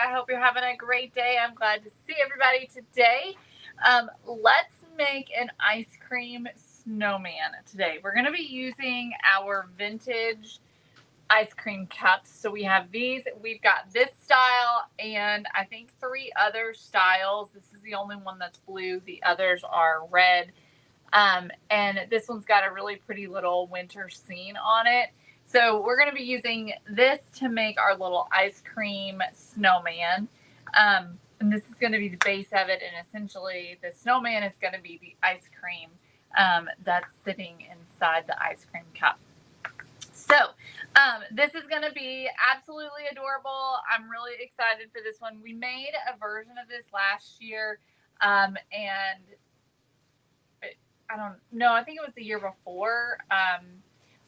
I hope you're having a great day. I'm glad to see everybody today. Let's make an ice cream snowman today. We're going to be using our vintage ice cream cups. So we have these. We've got this style and I think 3 other styles. This is the only one that's blue. The others are red. And this one's got a really pretty little winter scene on it. So we're going to be using this to make our little ice cream snowman. And this is going to be the base of it. And essentially the snowman is going to be the ice cream that's sitting inside the ice cream cup. So this is going to be absolutely adorable. I'm really excited for this one. We made a version of this last year. And I don't know. I think it was the year before.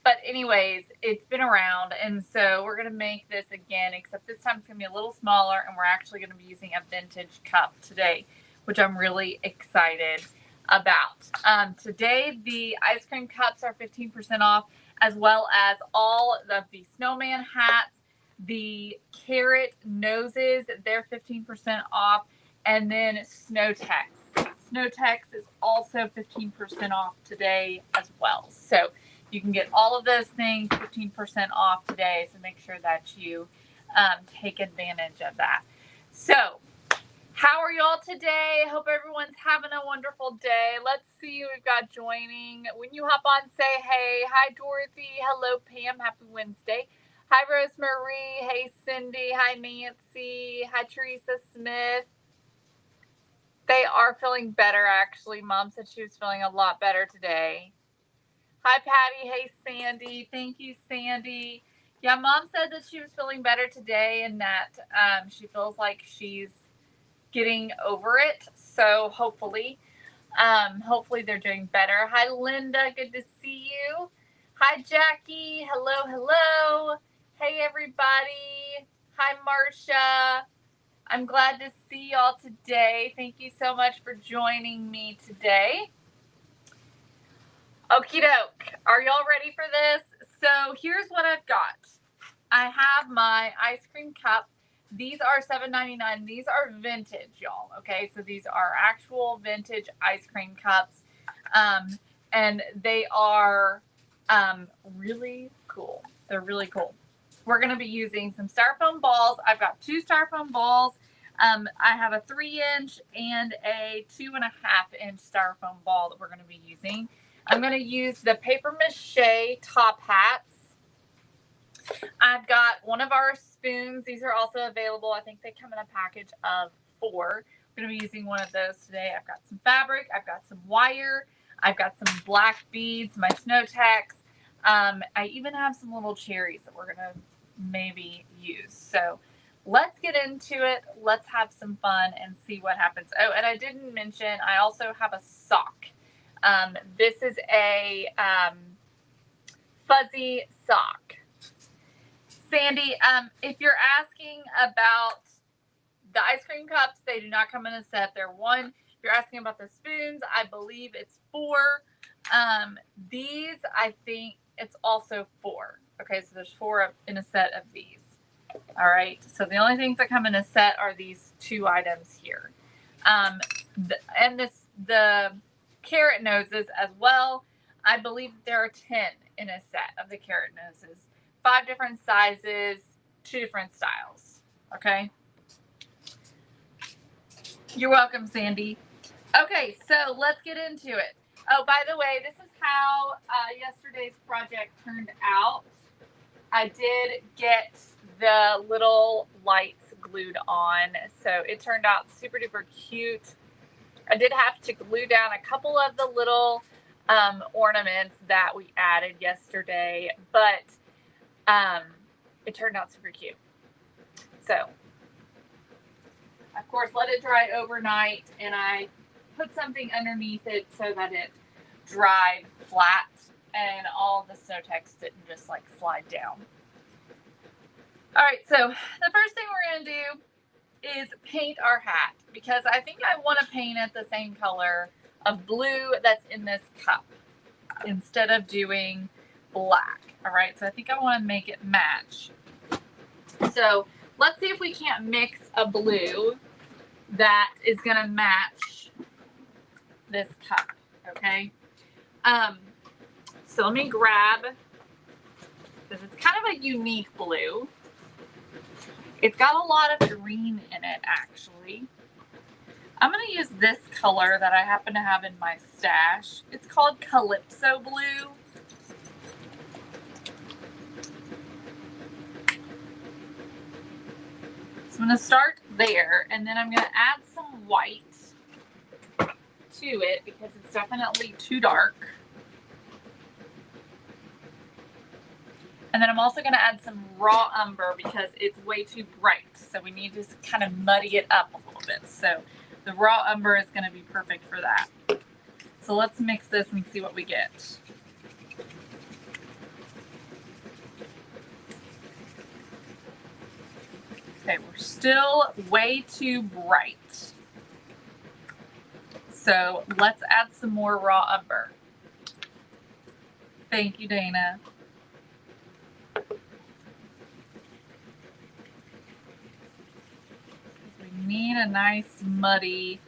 But anyways, it's been around. And so we're going to make this again, except this time it's going to be a little smaller. And we're actually going to be using a vintage cup today, which I'm really excited about. Today, the ice cream cups are 15% off, as well as all of the snowman hats, the carrot noses, they're 15% off. And then Snowtex. Snowtex is also 15% off today as well. So you can get all of those things 15% off today. So make sure that you take advantage of that. So how are y'all today? Hope everyone's having a wonderful day. Let's see who we've got joining. When you hop on, say hey. Hi, Dorothy. Hello, Pam. Happy Wednesday. Hi, Rosemarie. Hey, Cindy. Hi, Nancy. Hi, Teresa Smith. They are feeling better, actually. Mom said she was feeling a lot better today. Hi, Patty. Hey, Sandy. Thank you, Sandy. Yeah, Mom said that she was feeling better today and that she feels like she's getting over it. So hopefully they're doing better. Hi, Linda. Good to see you. Hi, Jackie. Hello, hello. Hey, everybody. Hi, Marcia. I'm glad to see y'all today. Thank you so much for joining me today. Okie doke. Are y'all ready for this? So here's what I've got. I have my ice cream cup. These are $7.99. These are vintage, y'all. Okay, so these are actual vintage ice cream cups. And they are really cool. They're really cool. We're going to be using some styrofoam balls. I've got 2 styrofoam balls. I have a 3-inch and a 2.5-inch styrofoam ball that we're going to be using. I'm going to use the paper mache top hats. I've got one of our spoons. These are also available. I think they come in a package of 4. I'm going to be using one of those today. I've got some fabric. I've got some wire. I've got some black beads, my Snowtex. I even have some little cherries that we're going to maybe use. So let's get into it. Let's have some fun and see what happens. Oh, and I didn't mention, I also have a sock. This is a fuzzy sock. Sandy, if you're asking about the ice cream cups, they do not come in a set. They're 1. If you're asking about the spoons, I believe it's 4. These, I think it's also 4. Okay, so there's 4 in a set of these. All right, so the only things that come in a set are these 2 items here. The carrot noses as well. I believe there are 10 in a set of the carrot noses. 5 different sizes, 2 different styles. Okay. You're welcome, Sandy. Okay, so let's get into it. Oh, by the way, this is how yesterday's project turned out. I did get the little lights glued on, so it turned out super duper cute. I did have to glue down a couple of the little ornaments that we added yesterday, but it turned out super cute. So, of course, let it dry overnight, and I put something underneath it so that it dried flat and all the Snowtex didn't just like slide down. All right, so the first thing we're going to do is paint our hat, because I think I want to paint it the same color of blue that's in this cup instead of doing black. All right, so I think I want to make it match. So Let's see if we can't mix a blue that is gonna match this cup, okay? So let me grab, because it's kind of a unique blue. It's got a lot of green in it, actually. I'm gonna use this color that I happen to have in my stash. It's called Calypso Blue. So I'm gonna start there, and then I'm gonna add some white to it because it's definitely too dark. And then I'm also gonna add some raw umber because it's way too bright. So we need to kind of muddy it up a little bit. So the raw umber is gonna be perfect for that. So let's mix this and see what we get. Okay, we're still way too bright. So let's add some more raw umber. Thank you, Dana. We need a nice muddy,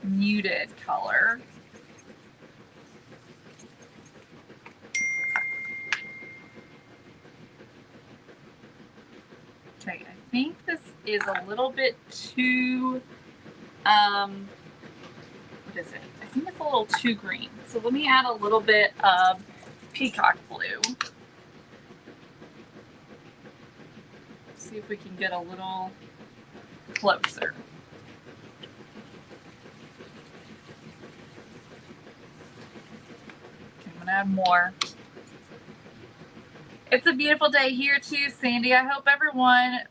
muted color. Okay, I think this is a little bit too, what is it? I think it's a little too green. So let me add a little bit of peacock blue. See if we can get a little closer. Okay, I'm gonna add more. It's a beautiful day here too, Sandy. I hope everyone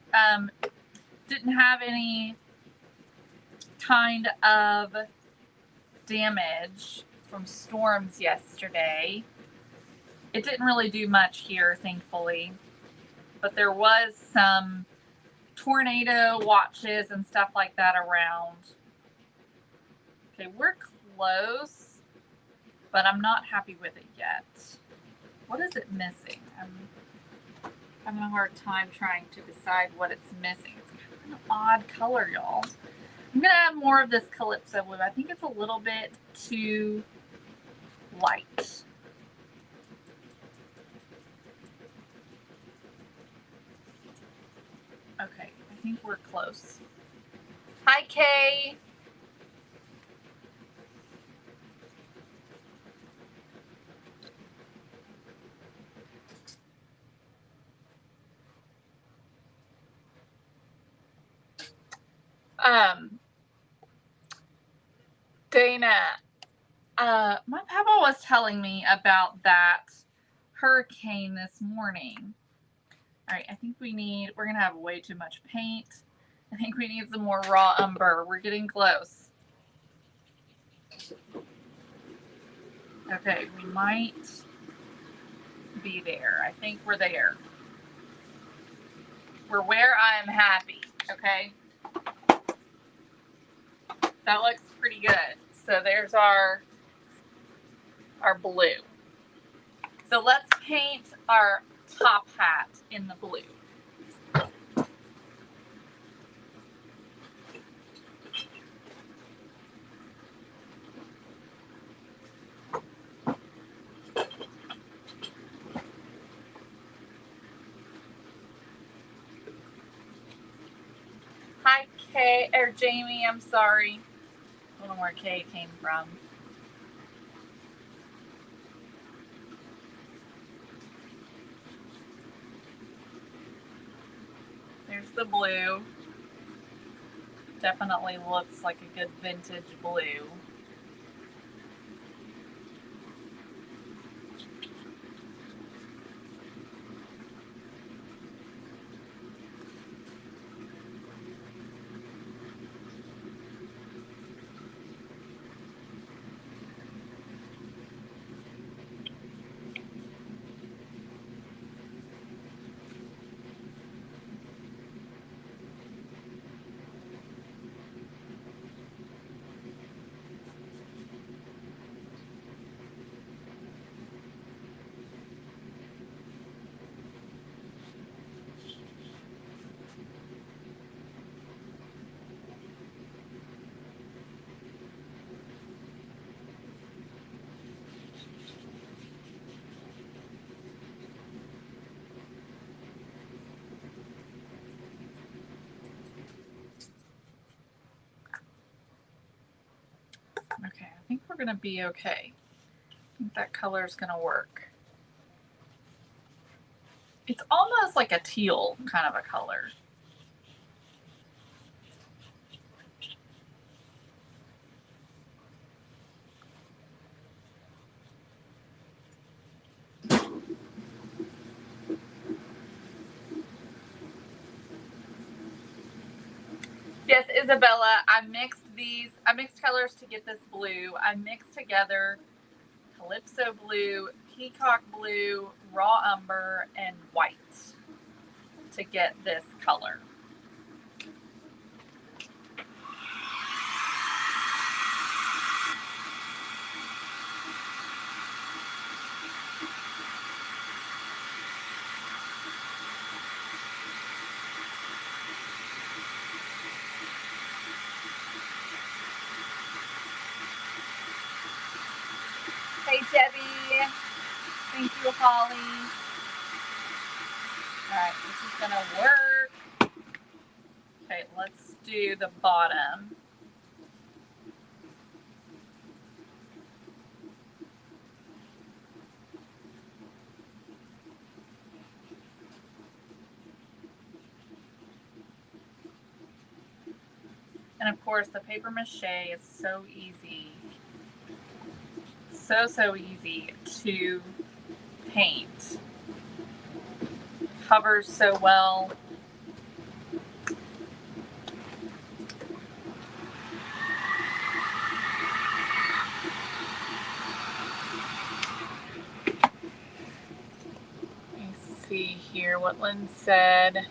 didn't have any kind of damage from storms yesterday. It didn't really do much here, thankfully, but there was some tornado watches and stuff like that around. Okay, we're close, but I'm not happy with it yet. What is it missing? I'm having a hard time trying to decide what it's missing. It's kind of an odd color, y'all. I'm gonna add more of this Calypso Blue. I think it's a little bit too light. Okay, I think we're close. Hi, Kay. Dana, my papa was telling me about that hurricane this morning. All right, I think we're going to have way too much paint. I think we need some more raw umber. We're getting close. Okay, we might be there. I think we're there. We're where I'm happy, okay? That looks pretty good. So there's our blue. So let's paint our top hat in the blue. Hi, Kay, or Jamie, I'm sorry. I don't know where Kay came from. There's the blue. Definitely looks like a good vintage blue. Okay, I think we're gonna be okay. I think that color is gonna work. It's almost like a teal kind of a color. Yes, Isabella, I mixed colors to get this blue. I mixed together Calypso blue, peacock blue, raw umber, and white to get this color. Hey, Debbie. Thank you, Holly. All right, this is gonna work. Okay, let's do the bottom. And of course, the paper mache is so easy. So easy to paint. Covers so well. Let me see here what Lynn said.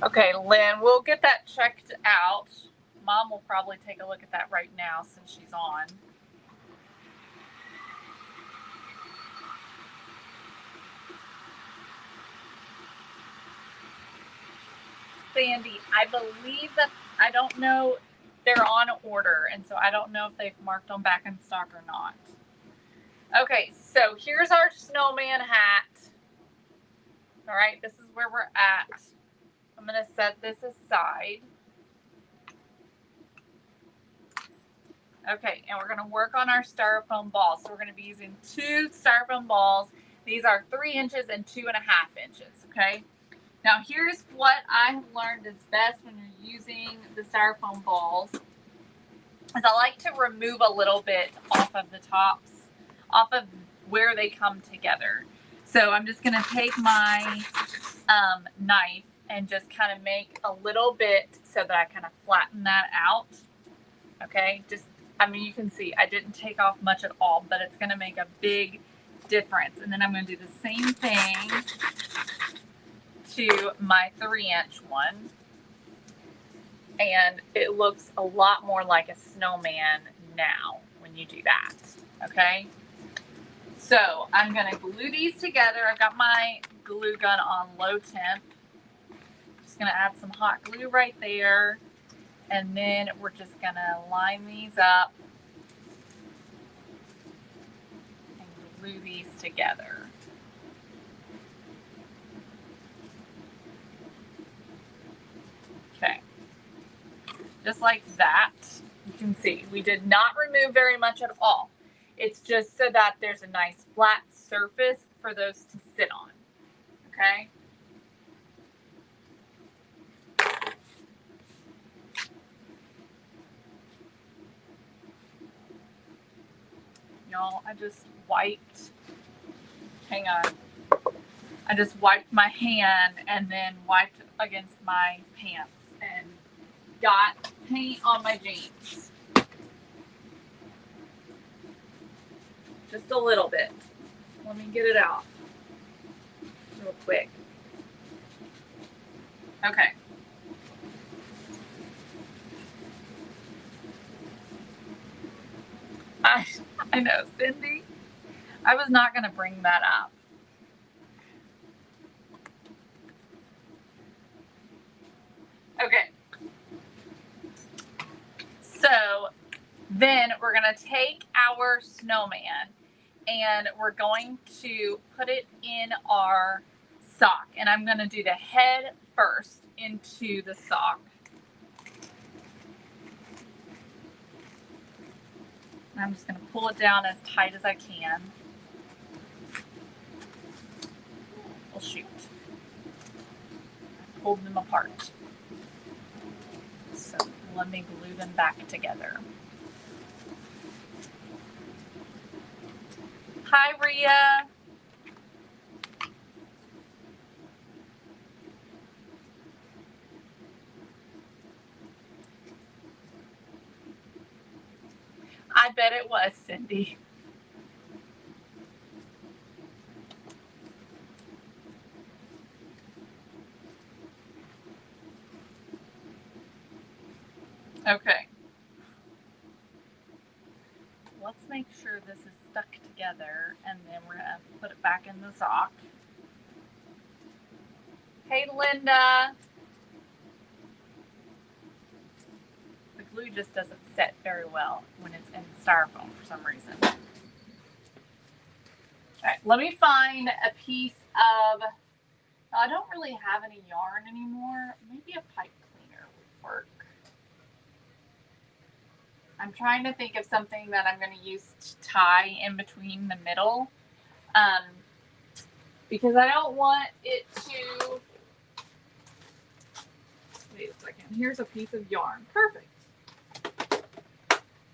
Okay, Lynn, we'll get that checked out. Mom will probably take a look at that right now since she's on. Sandy, I believe that, I don't know, they're on order, and so I don't know if they've marked them back in stock or not. Okay, so here's our snowman hat. All right, this is where we're at. I'm going to set this aside. Okay, and we're going to work on our styrofoam balls. So we're going to be using 2 styrofoam balls. These are 3 inches and 2.5 inches, okay? Now here's what I have learned is best when you're using the styrofoam balls, is I like to remove a little bit off of the tops, off of where they come together. So I'm just going to take my knife and just kind of make a little bit so that I kind of flatten that out. Okay, just, I mean, you can see I didn't take off much at all, but it's going to make a big difference. And then I'm going to do the same thing to my 3-inch one. And it looks a lot more like a snowman now when you do that. Okay, so I'm going to glue these together. I've got my glue gun on low temp. Just going to add some hot glue right there. And then we're just going to line these up and glue these together. Okay, just like that. You can see we did not remove very much at all. It's just so that there's a nice flat surface for those to sit on. Okay. Y'all, I just wiped, hang on. I just wiped my hand and then wiped against my pants and got paint on my jeans. Just a little bit. Let me get it out real quick. Okay. I know, Cindy. I was not going to bring that up. Okay. So then we're going to take our snowman and we're going to put it in our sock, and I'm going to do the head first into the sock. And I'm just going to pull it down as tight as I can. Well, shoot. I pulled them apart. So let me glue them back together. Hi, Rhea. I bet it was, Cindy. Okay. Let's make sure this is stuck together, and then we're going to put it back in the sock. Hey, Linda. The glue just doesn't set very well when it's in styrofoam for some reason. All right, let me find a piece of, I don't really have any yarn anymore. Maybe a pipe cleaner would work. I'm trying to think of something that I'm going to use to tie in between the middle. Because I don't want it to, wait a second, here's a piece of yarn. Perfect.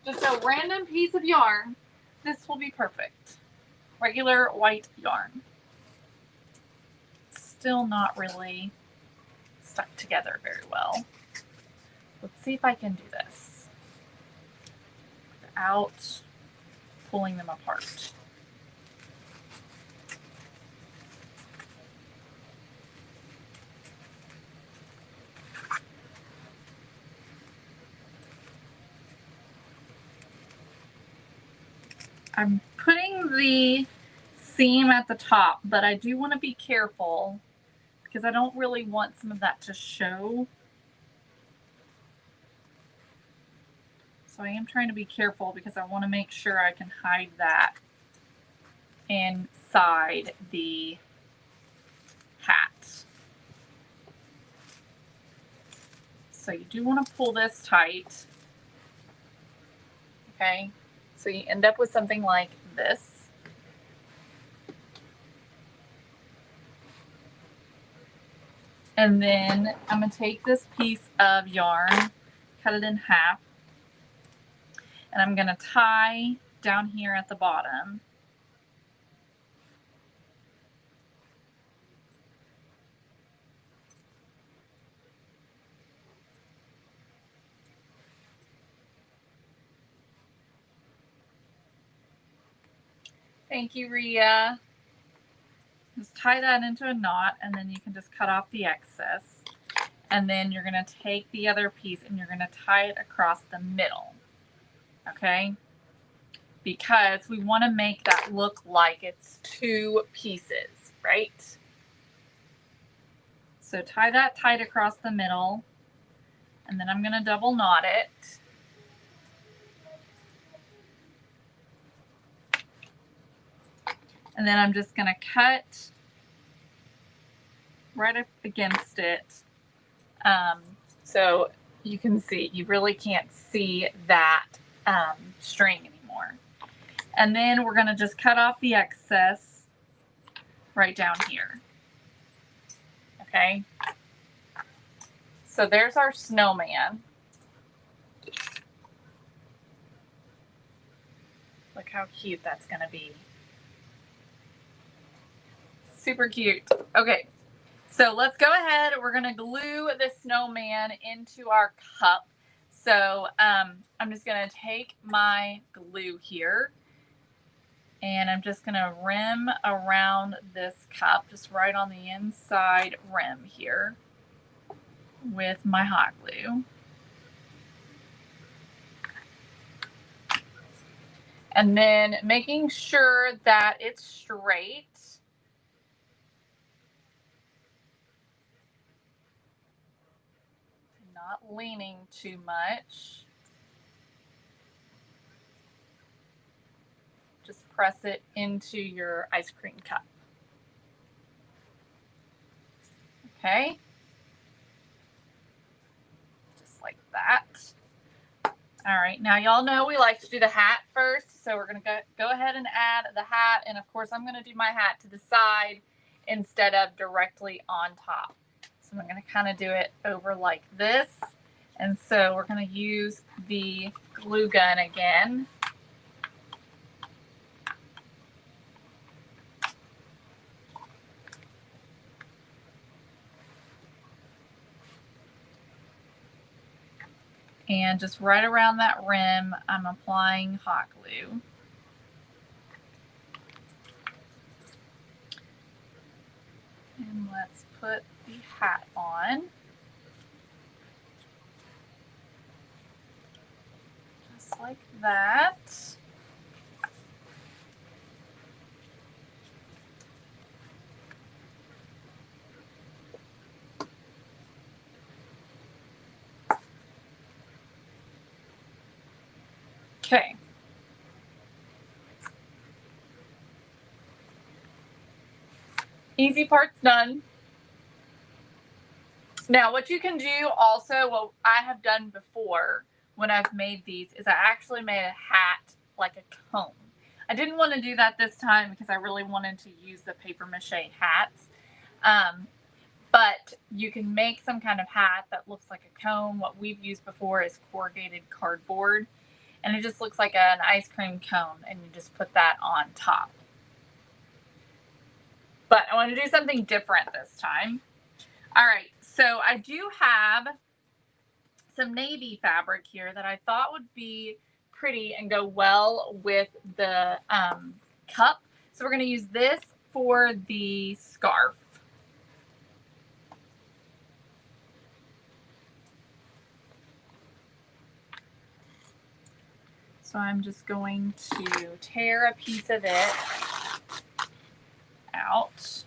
Just a random piece of yarn. This will be perfect. Regular white yarn. Still not really stuck together very well. Let's see if I can do this without pulling them apart. I'm putting the seam at the top, but I do want to be careful because I don't really want some of that to show. So I am trying to be careful because I want to make sure I can hide that inside the hat. So you do want to pull this tight. Okay, so you end up with something like this. And then I'm going to take this piece of yarn, cut it in half, and I'm going to tie down here at the bottom. Thank you, Rhea. Just tie that into a knot, and then you can just cut off the excess. And then you're going to take the other piece and you're going to tie it across the middle. Okay? Because we want to make that look like it's two pieces, right? So tie that tight across the middle, and then I'm going to double knot it. And then I'm just going to cut right up against it. So you can see, you really can't see that string anymore. And then we're going to just cut off the excess right down here. Okay. So there's our snowman. Look how cute that's going to be. Super cute. Okay. So let's go ahead. We're going to glue the snowman into our cup. So I'm just going to take my glue here, and I'm just going to rim around this cup, just right on the inside rim here with my hot glue. And then making sure that it's straight. Not leaning too much. Just press it into your ice cream cup. Okay. Just like that. All right, now y'all know we like to do the hat first, so we're gonna go ahead and add the hat, and of course I'm gonna do my hat to the side instead of directly on top. So I'm gonna kind of do it over like this, and so we're gonna use the glue gun again. And just right around that rim, I'm applying hot glue. And let's put the hat on. Just like that. Okay. Easy part's done. Now, what you can do also, what I have done before when I've made these, is I actually made a hat like a cone. I didn't want to do that this time because I really wanted to use the paper mache hats. But you can make some kind of hat that looks like a cone. What we've used before is corrugated cardboard, and it just looks like an ice cream cone, and you just put that on top. But I want to do something different this time. All right, so I do have some navy fabric here that I thought would be pretty and go well with the cup. So we're going to use this for the scarf. So I'm just going to tear a piece of it out.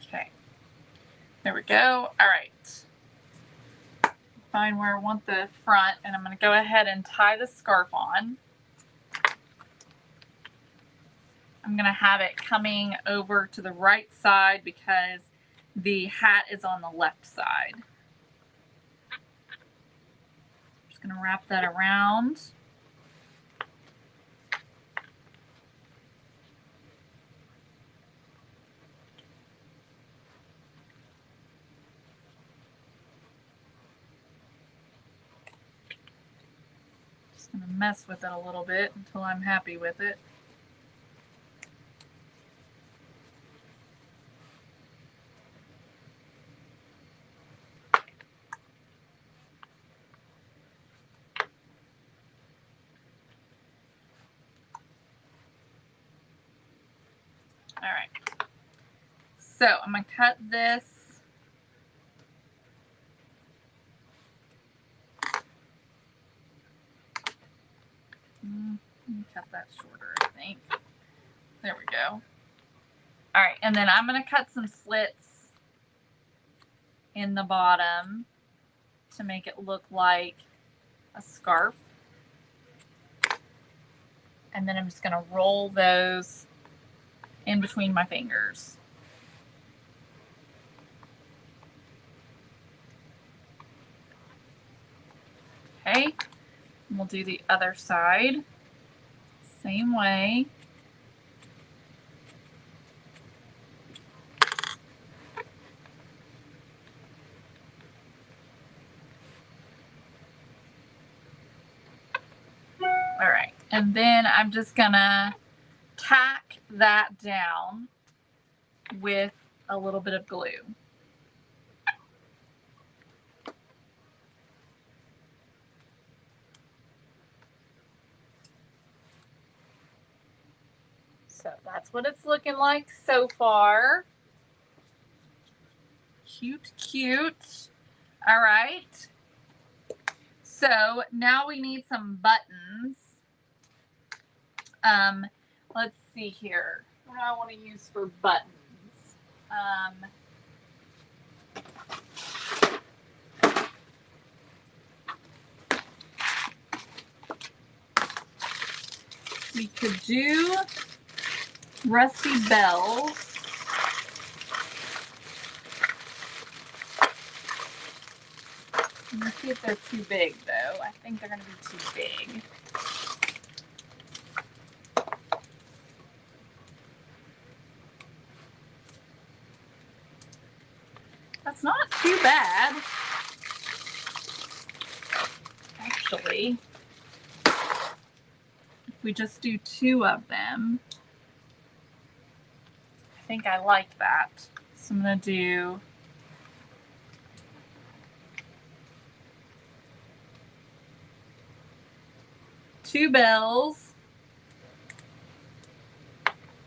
Okay, there we go. All right. Find where I want the front, and I'm going to go ahead and tie the scarf on. I'm going to have it coming over to the right side because the hat is on the left side. Just going to wrap that around. Just going to mess with it a little bit until I'm happy with it. All right. So I'm going to cut this. Let me cut that shorter, I think. There we go. All right, and then I'm going to cut some slits in the bottom to make it look like a scarf. And then I'm just going to roll those in between my fingers. Okay, and we'll do the other side. Same way. All right, and then I'm just gonna tack that down with a little bit of glue. So that's what it's looking like so far. Cute, cute. All right. So now we need some buttons. Let's see here. What do I want to use for buttons? We could do rusty bells. Let me see if they're too big, though. I think they're going to be too big. That's not too bad, actually. If we just do 2 of them, I think I like that. So I'm going to do two bells.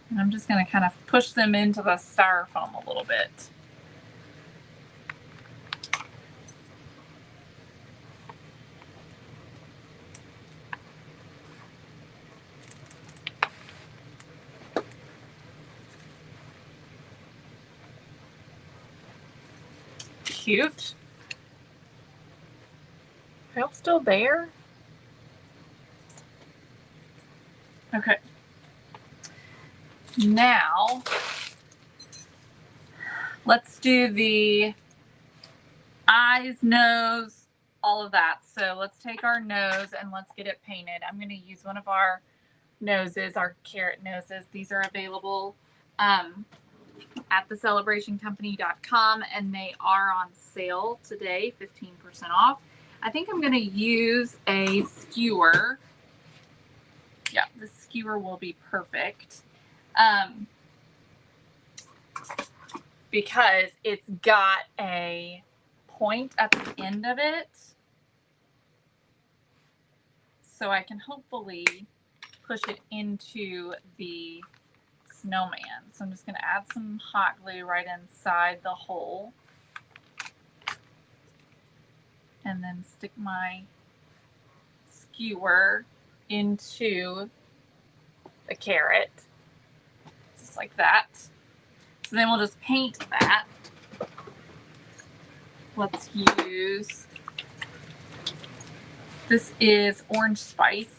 And I'm just going to kind of push them into the styrofoam a little bit. Cute. Are y'all still there? Okay. Now, let's do the eyes, nose, all of that. So let's take our nose and let's get it painted. I'm going to use one of our noses, our carrot noses. These are available at thecelebrationcompany.com, and they are on sale today, 15% off. I think I'm going to use a skewer. Yeah, the skewer will be perfect. Because it's got a point at the end of it. So I can hopefully push it into the snowman. So I'm just going to add some hot glue right inside the hole. And then stick my skewer into the carrot. Just like that. So then we'll just paint that. Let's use, this is orange spice.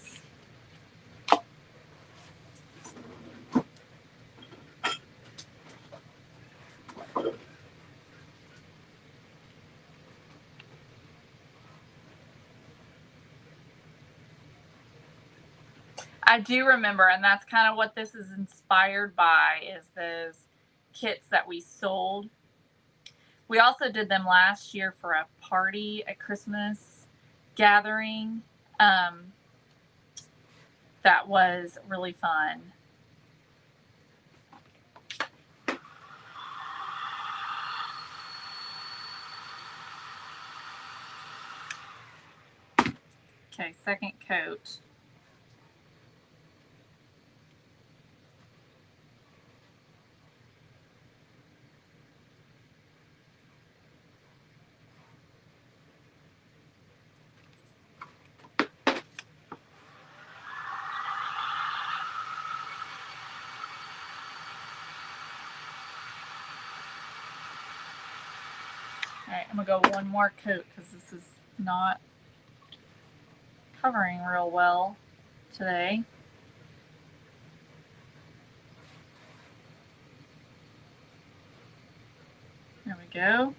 I do remember, and that's kind of what this is inspired by, is those kits that we sold. We also did them last year for a party, a Christmas gathering. That was really fun. Okay, second coat. All right, I'm gonna go one more coat because this is not covering real well today. There we go.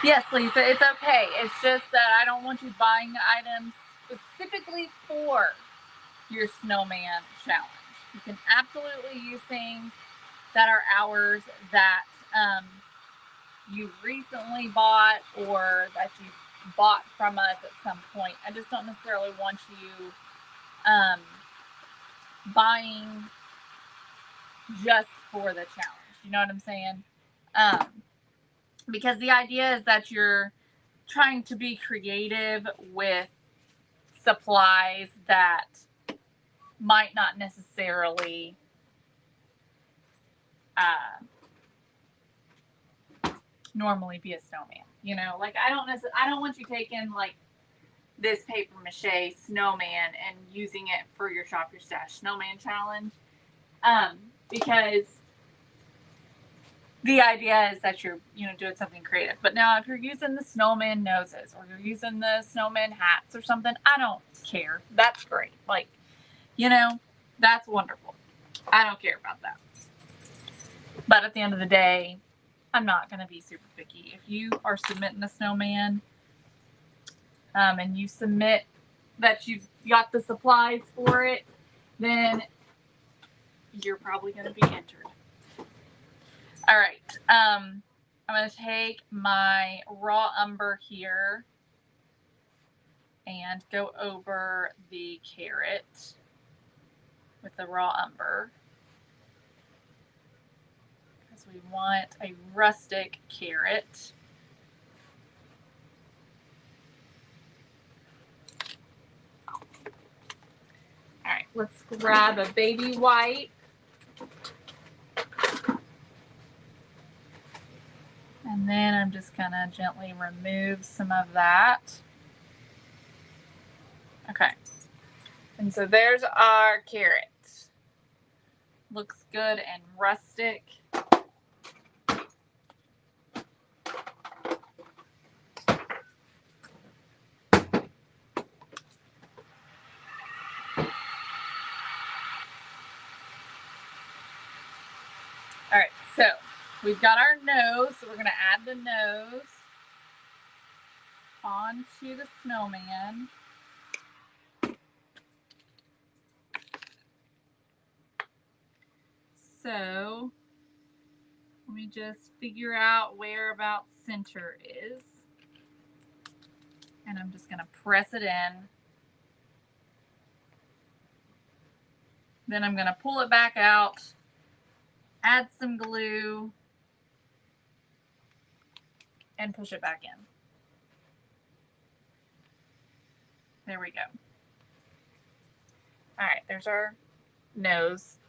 Yes, Lisa, it's okay. It's just that I don't want you buying items specifically for your snowman challenge. You can absolutely use things that are ours that you recently bought or that you bought from us at some point. I just don't necessarily want you buying just for the challenge. You know what I'm saying? Because the idea is that you're trying to be creative with supplies that might not necessarily normally be a snowman. You know, like I don't want you taking like this paper mache snowman and using it for your Shop Your Stash snowman challenge. Because the idea is that you're, you know, doing something creative. But now if you're using the snowman noses or you're using the snowman hats or something, I don't care. That's great. Like, you know, that's wonderful. I don't care about that. But at the end of the day, I'm not going to be super picky. If you are submitting a snowman, and you submit that you've got the supplies for it, then you're probably going to be entered. All right. I'm going to take my raw umber here and go over the carrot with the raw umber, because we want a rustic carrot. All right, let's grab a baby white. And then I'm just going to gently remove some of that. Okay. And so there's our carrot. Looks good and rustic. All right, so we've got our nose, so we're going to add the nose onto the snowman. So let me just figure out where about center is. And I'm just going to press it in. Then I'm going to pull it back out, add some glue, and push it back in. There we go. All right, there's our nose.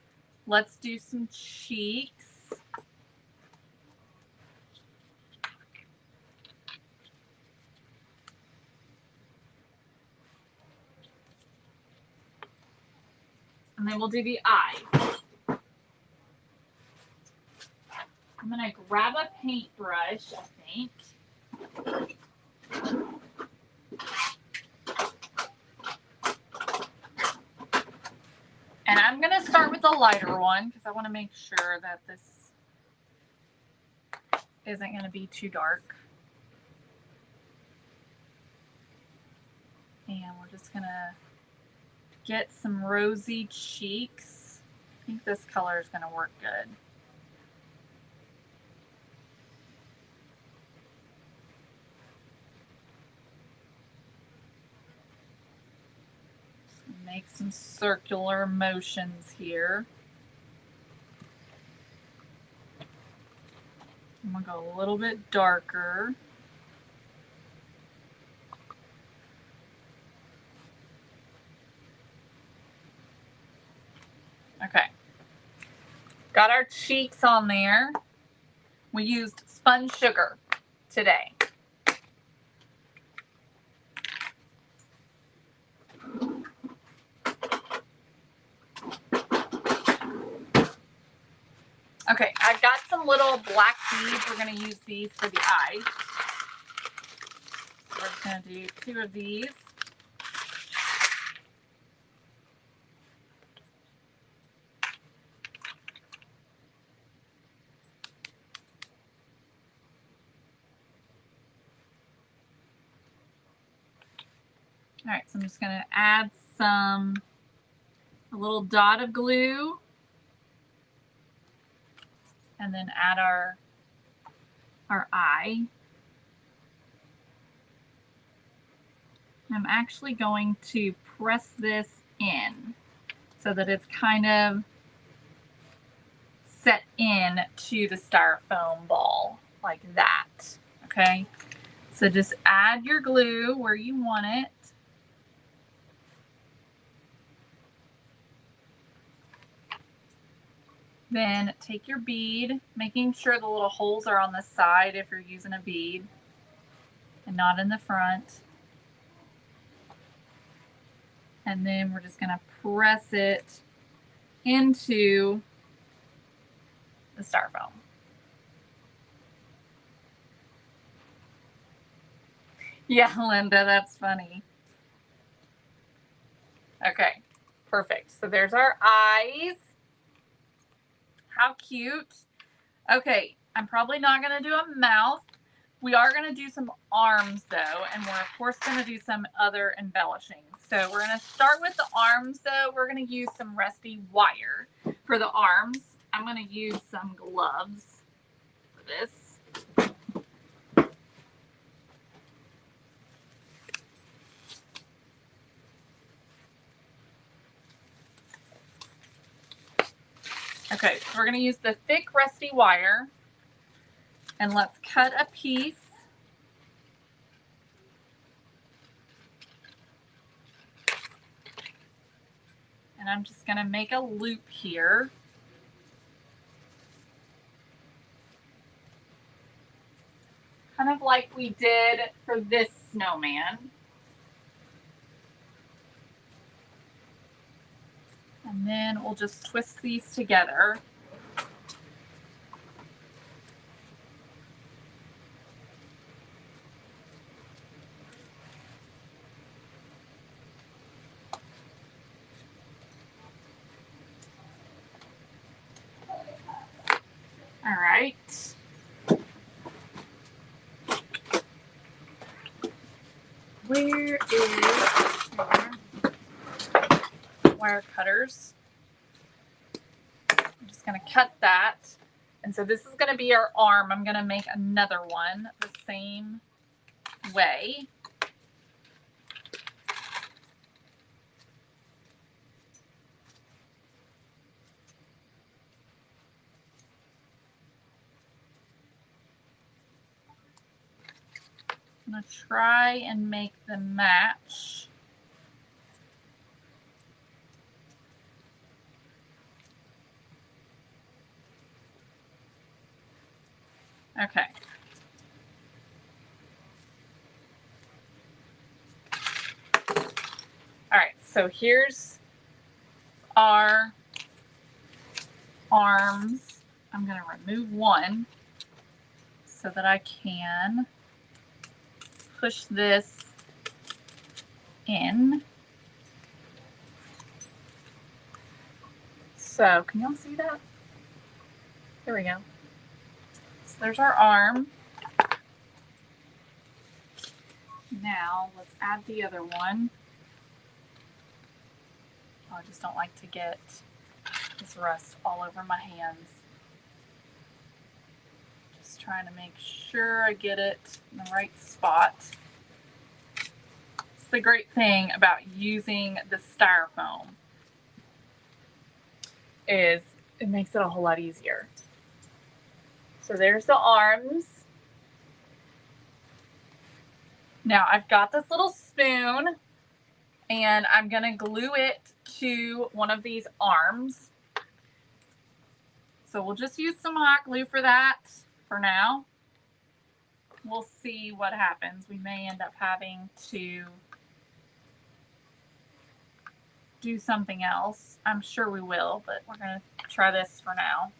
Let's do some cheeks. And then we'll do the eyes. I'm going to grab a paintbrush, I think. And I'm going to start with the lighter one because I want to make sure that this isn't going to be too dark. And we're just going to get some rosy cheeks. I think this color is going to work good. Make some circular motions here. I'm going to go a little bit darker. Okay. Got our cheeks on there. We used spun sugar today. Okay, I've got some little black beads. We're going to use these for the eyes. So we're just going to do 2 of these. All right, so I'm just going to add a little dot of glue, and then add our eye. I'm actually going to press this in so that it's kind of set in to the styrofoam ball like that. Okay, so just add your glue where you want it. Then take your bead, making sure the little holes are on the side if you're using a bead and not in the front. And then we're just going to press it into the styrofoam. Yeah, Linda, that's funny. Okay, perfect. So there's our eyes. How cute. Okay, I'm probably not going to do a mouth. We are going to do some arms though, and we're of course going to do some other embellishing. So we're going to start with the arms though. We're going to use some rusty wire for the arms. I'm going to use some gloves for this. Okay, so we're going to use the thick rusty wire, and let's cut a piece. And I'm just going to make a loop here. Kind of like we did for this snowman. And then we'll just twist these together. All right. Where is wire cutters? I'm just going to cut that. And so this is going to be our arm. I'm going to make another one the same way. I'm going to try and make them match. Okay. All right, so here's our arms. I'm going to remove one so that I can push this in. So can y'all see that? There we go. So there's our arm. Now let's add the other one. Oh, I just don't like to get this rust all over my hands. Just trying to make sure I get it in the right spot. It's the great thing about using the styrofoam is it makes it a whole lot easier. So there's the arms. Now I've got this little spoon and I'm going to glue it to one of these arms. So we'll just use some hot glue for that for now. We'll see what happens. We may end up having to do something else. I'm sure we will, but we're going to try this for now.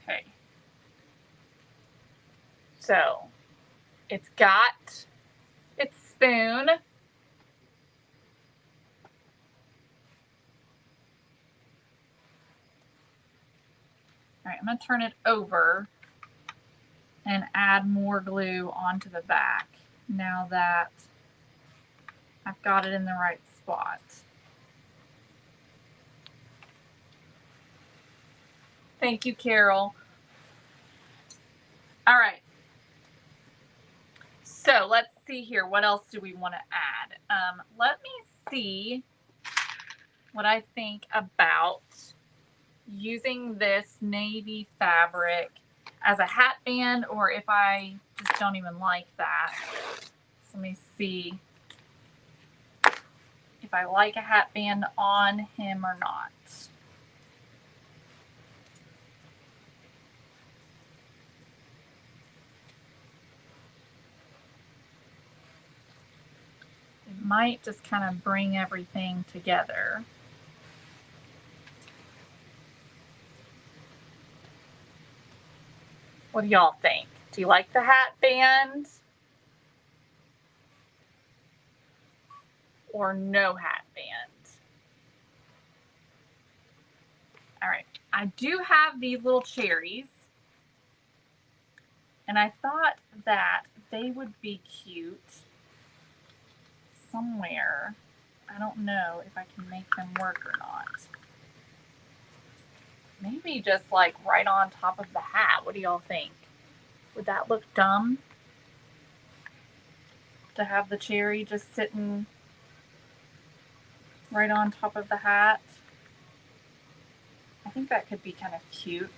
Okay. So it's got its spoon. All right, I'm going to turn it over and add more glue onto the back now that I've got it in the right spot. Thank you, Carol. All right. So let's see here. What else do we want to add? Let me see what I think about using this navy fabric as a hat band, or if I just don't even like that. So let me see if I like a hat band on him or not. It might just kind of bring everything together. What do y'all think? Do you like the hat band? Or no hat band? All right. I do have these little cherries. And I thought that they would be cute somewhere. I don't know if I can make them work or not. Maybe just like right on top of the hat. What do y'all think? Would that look dumb? To have the cherry just sitting right on top of the hat? I think that could be kind of cute.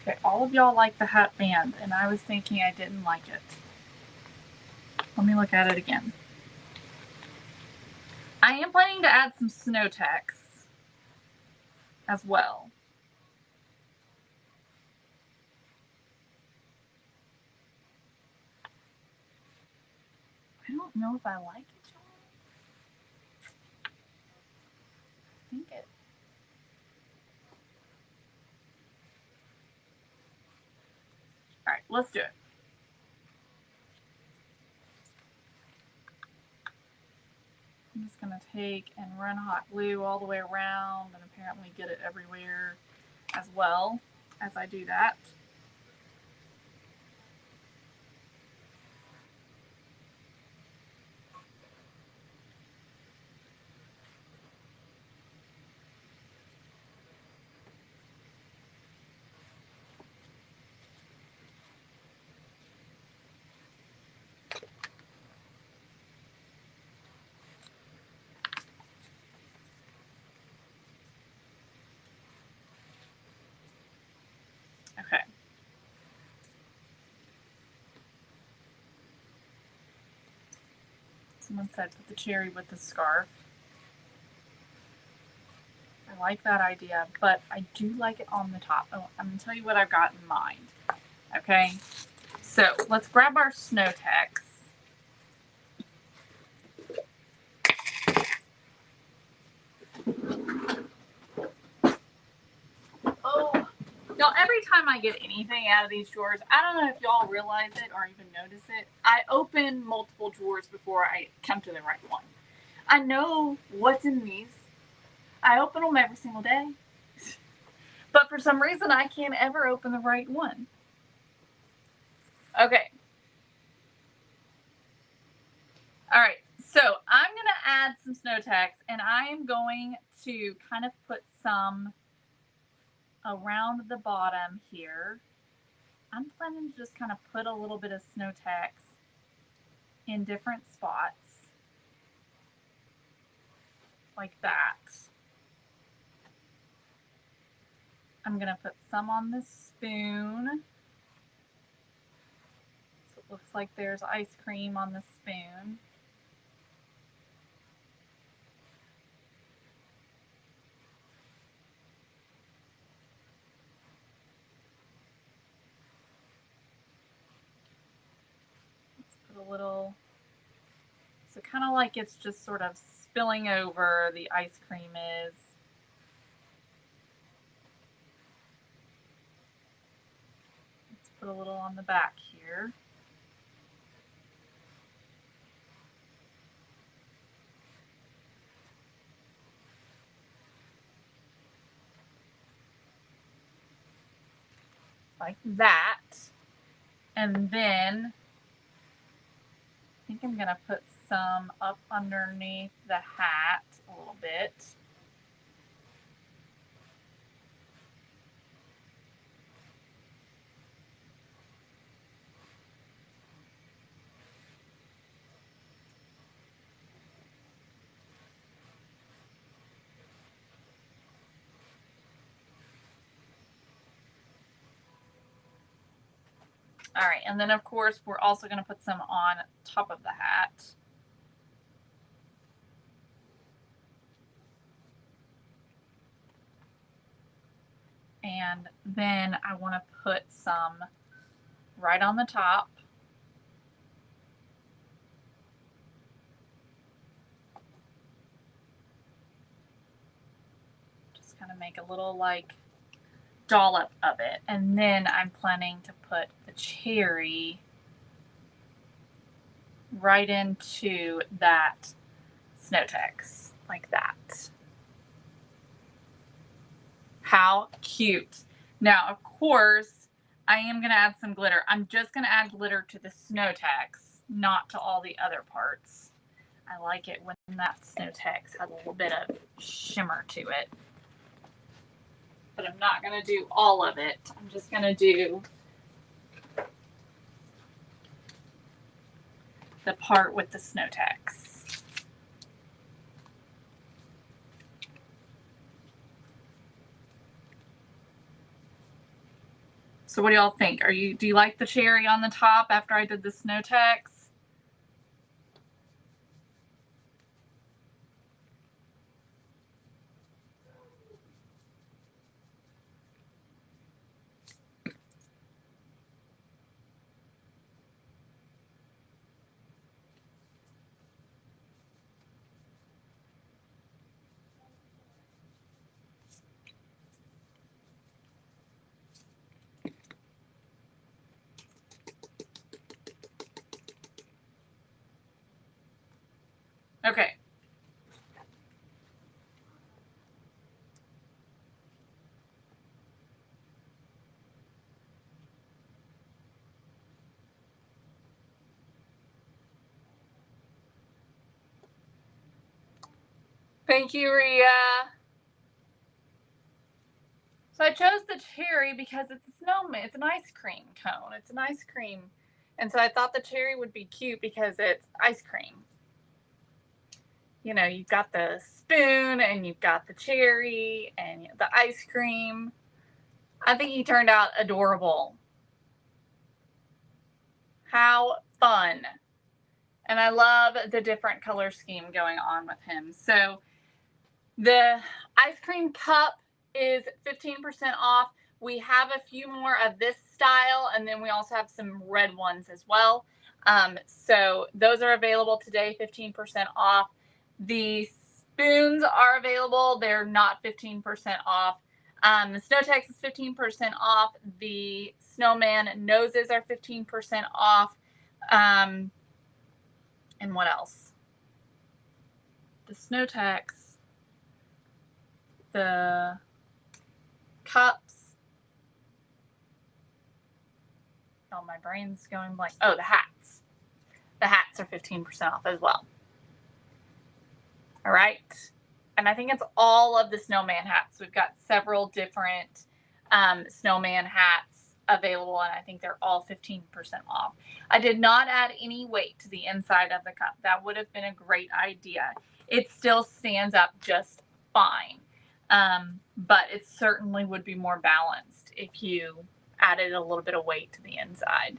Okay, all of y'all like the hat band, and I was thinking I didn't like it. Let me look at it again. I am planning to add some snow text as well. I don't know if I like it, y'all. I think it. All right, let's do it. I'm just going to take and run hot glue all the way around and apparently get it everywhere as well as I do that. Okay. Someone said put the cherry with the scarf. I like that idea, but I do like it on the top. Oh, I'm going to tell you what I've got in mind. Okay, so let's grab our snow text. Oh, y'all, every time I get anything out of these drawers, I don't know if y'all realize it or even notice it, I open multiple drawers before I come to the right one. I know what's in these. I open them every single day. But for some reason, I can't ever open the right one. Okay. All right. So I'm going to add some snow text, and I am going to kind of put some around the bottom here. I'm planning to just kind of put a little bit of snow text in different spots like that. I'm going to put some on this spoon. So it looks like there's ice cream on the spoon. Let's put a little, so kind of like it's just sort of spilling over, the ice cream is. Let's put a little on the back here. Like that. And then I think I'm going to put some up underneath the hat a little bit. All right, and then of course we're also going to put some on top of the hat. And then I want to put some right on the top. Just kind of make a little like dollop of it. And then I'm planning to put the cherry right into that snow text like that. How cute. Now, of course, I am going to add some glitter. I'm just going to add glitter to the snow text, not to all the other parts. I like it when that snow text has a little bit of shimmer to it. But I'm not going to do all of it. I'm just going to do the part with the snow text. So what do y'all think? Do you like the cherry on the top after I did the snow text? Okay. Thank you, Ria. So I chose the cherry because it's a snowman. It's an ice cream cone. It's an ice cream. And so I thought the cherry would be cute because it's ice cream. You know, you've got the spoon and you've got the cherry and the ice cream. I think he turned out adorable. How fun. And I love the different color scheme going on with him. So the ice cream cup is 15% off. We have a few more of this style, and then we also have some red ones as well. So those are available today, 15% off. The spoons are available. They're not 15% off. The Snow Tex is 15% off. The Snowman noses are 15% off. And what else? The Snow Tex, the cups. Oh, my brain's going blank. Oh, the hats. The hats are 15% off as well. All right. And I think it's all of the snowman hats. We've got several different snowman hats available, and I think they're all 15% off. I did not add any weight to the inside of the cup. That would have been a great idea. It still stands up just fine, but it certainly would be more balanced if you added a little bit of weight to the inside.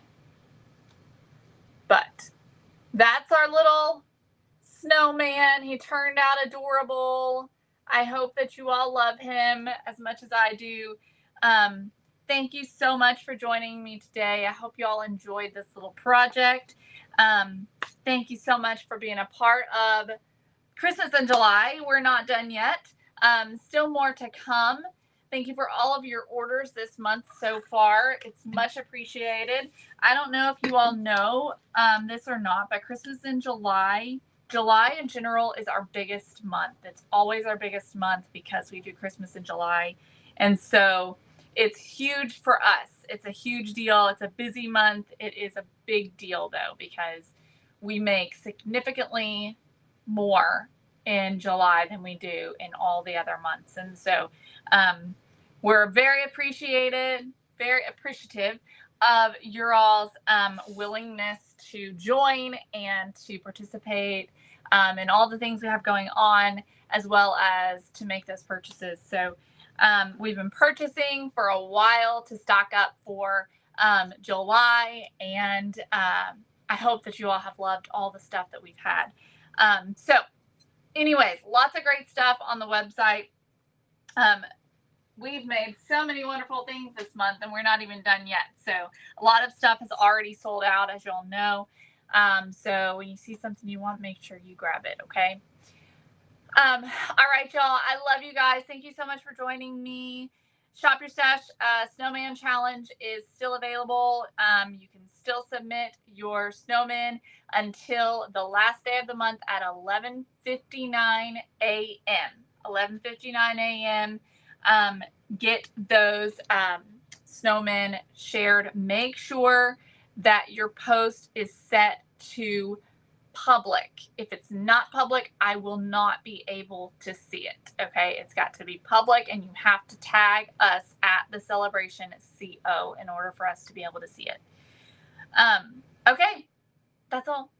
But that's our little snowman. He turned out adorable. I hope that you all love him as much as I do. Thank you so much for joining me today. I hope you all enjoyed this little project. Thank you so much for being a part of Christmas in July. We're not done yet. Still more to come. Thank you for all of your orders this month so far. It's much appreciated. I don't know if you all know this or not, but Christmas in July in general is our biggest month. It's always our biggest month because we do Christmas in July. And so it's huge for us. It's a huge deal. It's a busy month. It is a big deal though, because we make significantly more in July than we do in all the other months. And so we're very appreciative of your all's willingness to join and to participate in all the things we have going on, as well as to make those purchases. So we've been purchasing for a while to stock up for July, and I hope that you all have loved all the stuff that we've had. So anyways, lots of great stuff on the website. We've made so many wonderful things this month, and we're not even done yet. So a lot of stuff has already sold out, as y'all know. So when you see something you want, make sure you grab it, okay? All right, y'all. I love you guys. Thank you so much for joining me. Shop Your Stash Snowman Challenge is still available. You can still submit your snowman until the last day of the month at 11:59 a.m. 11:59 a.m. Get those snowmen shared. Make sure that your post is set to public. If it's not public, I will not be able to see it. Okay, it's got to be public, and you have to tag us at the Celebration CO in order for us to be able to see it. Okay, that's all.